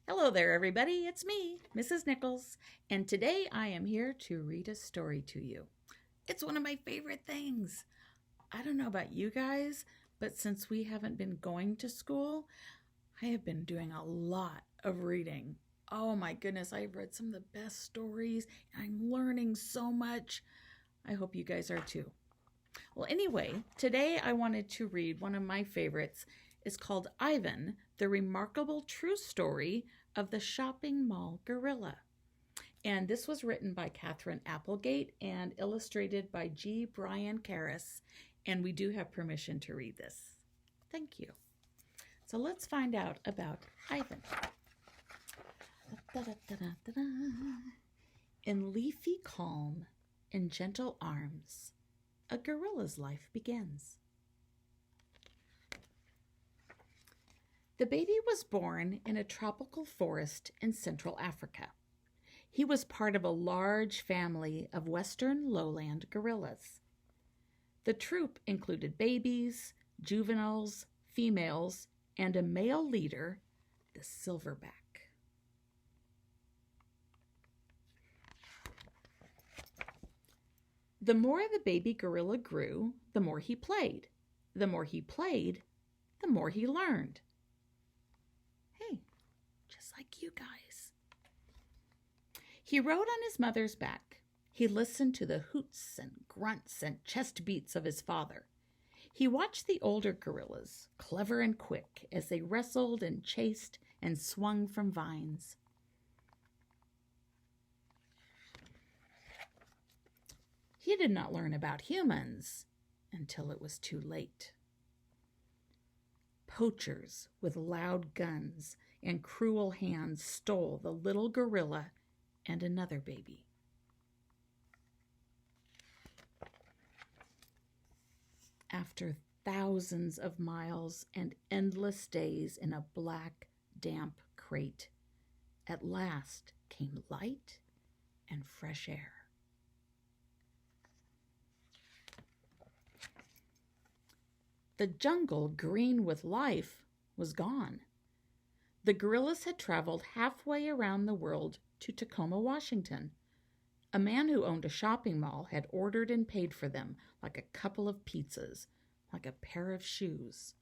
Hello there, everybody. It's me, Mrs. Nichols, and today I am here to read a story to you. It's one of my favorite things. I don't know about you guys, but since we haven't been going to school, I have been doing a lot of reading. Oh my goodness, I've read some of the best stories, and I'm learning so much. I hope you guys are too. Well, anyway, today I wanted to read one of my favorites. It's called Ivan, the Remarkable True Story of the Shopping Mall Gorilla. And this was written by Catherine Applegate and illustrated by G. Brian Karras. And we do have permission to read this. Thank you. So let's find out about Ivan. In leafy calm, in gentle arms, a gorilla's life begins. The baby was born in a tropical forest in Central Africa. He was part of a large family of western lowland gorillas. The troop included babies, juveniles, females, and a male leader, the silverback. The more the baby gorilla grew, the more he played. The more he played, the more he learned. Hey, just like you guys. He rode on his mother's back. He listened to the hoots and grunts and chest beats of his father. He watched the older gorillas, clever and quick, as they wrestled and chased and swung from vines. He did not learn about humans until it was too late. Poachers with loud guns and cruel hands stole the little gorilla and another baby. After thousands of miles and endless days in a black, damp crate, at last came light and fresh air. The jungle, green with life, was gone. The gorillas had traveled halfway around the world to Tacoma, Washington. A man who owned a shopping mall had ordered and paid for them like a couple of pizzas, like a pair of shoes.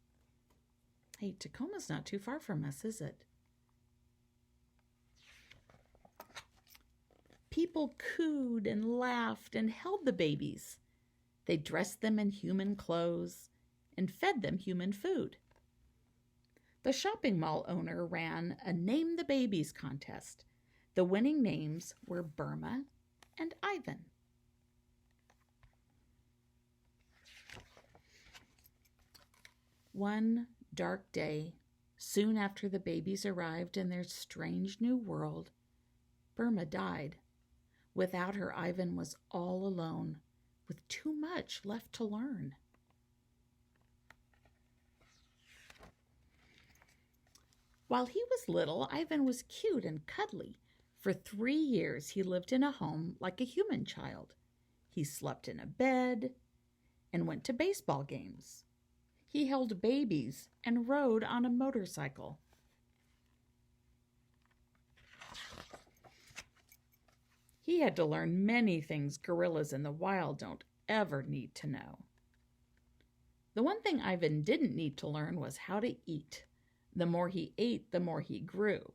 Hey, Tacoma's not too far from us, is it? People cooed and laughed and held the babies. They dressed them in human clothes and fed them human food. The shopping mall owner ran a Name the Babies contest. The winning names were Burma and Ivan. One dark day, soon after the babies arrived in their strange new world, Burma died. Without her, Ivan was all alone, with too much left to learn. While he was little, Ivan was cute and cuddly. For 3 years, he lived in a home like a human child. He slept in a bed and went to baseball games. He held babies and rode on a motorcycle. He had to learn many things gorillas in the wild don't ever need to know. The one thing Ivan didn't need to learn was how to eat. The more he ate, the more he grew.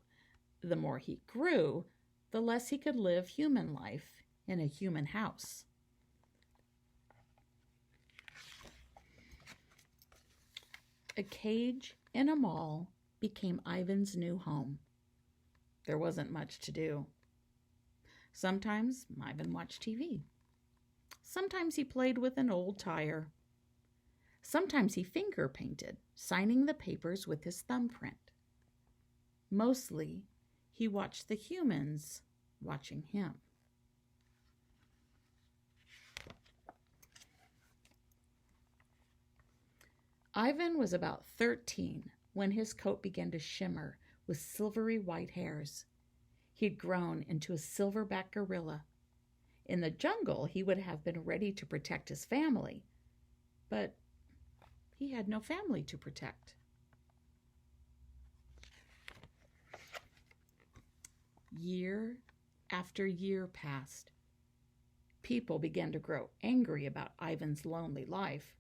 The more he grew, the less he could live human life in a human house. A cage in a mall became Ivan's new home. There wasn't much to do. Sometimes Ivan watched TV. Sometimes he played with an old tire. Sometimes he finger painted, signing the papers with his thumbprint. Mostly, he watched the humans watching him. Ivan was about 13 when his coat began to shimmer with silvery white hairs. He'd grown into a silverback gorilla. In the jungle, he would have been ready to protect his family, but he had no family to protect. Year after year passed. People began to grow angry about Ivan's lonely life.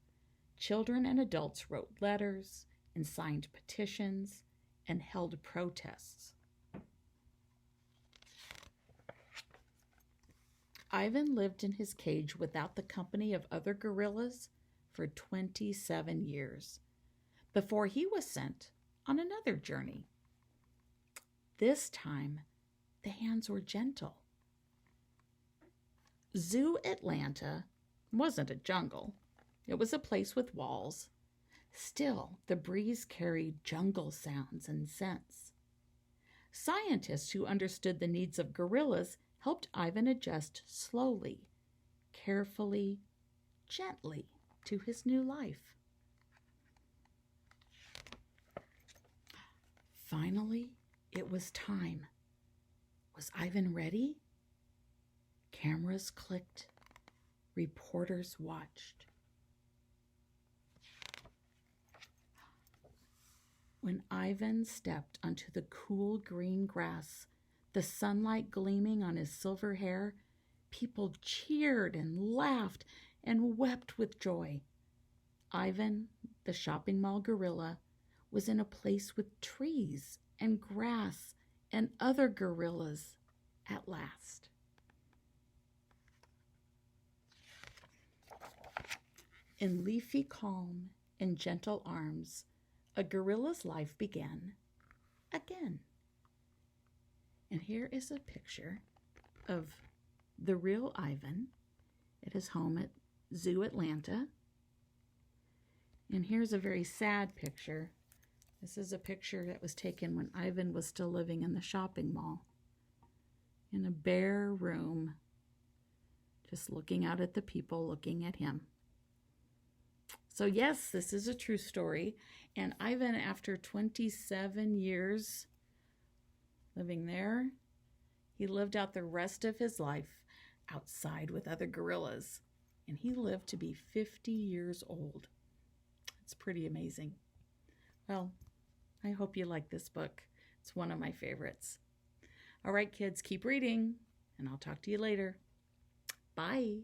Children and adults wrote letters and signed petitions and held protests. Ivan lived in his cage without the company of other gorillas for 27 years before he was sent on another journey. This time, the hands were gentle. Zoo Atlanta wasn't a jungle. It was a place with walls. Still, the breeze carried jungle sounds and scents. Scientists who understood the needs of gorillas helped Ivan adjust slowly, carefully, gently to his new life. Finally, it was time. Was Ivan ready? Cameras clicked. Reporters watched. When Ivan stepped onto the cool green grass, the sunlight gleaming on his silver hair, people cheered and laughed and wept with joy. Ivan, the shopping mall gorilla, was in a place with trees and grass and other gorillas at last. In leafy calm and gentle arms, a gorilla's life began again. And here is a picture of the real Ivan at his home at Zoo Atlanta. And here's a very sad picture. This is a picture that was taken when Ivan was still living in the shopping mall, in a bare room, just looking out at the people looking at him. So yes, this is a true story. And Ivan, after 27 years living there, he lived out the rest of his life outside with other gorillas. And he lived to be 50 years old. It's pretty amazing. Well, I hope you like this book. It's one of my favorites. All right, kids, keep reading, and I'll talk to you later. Bye.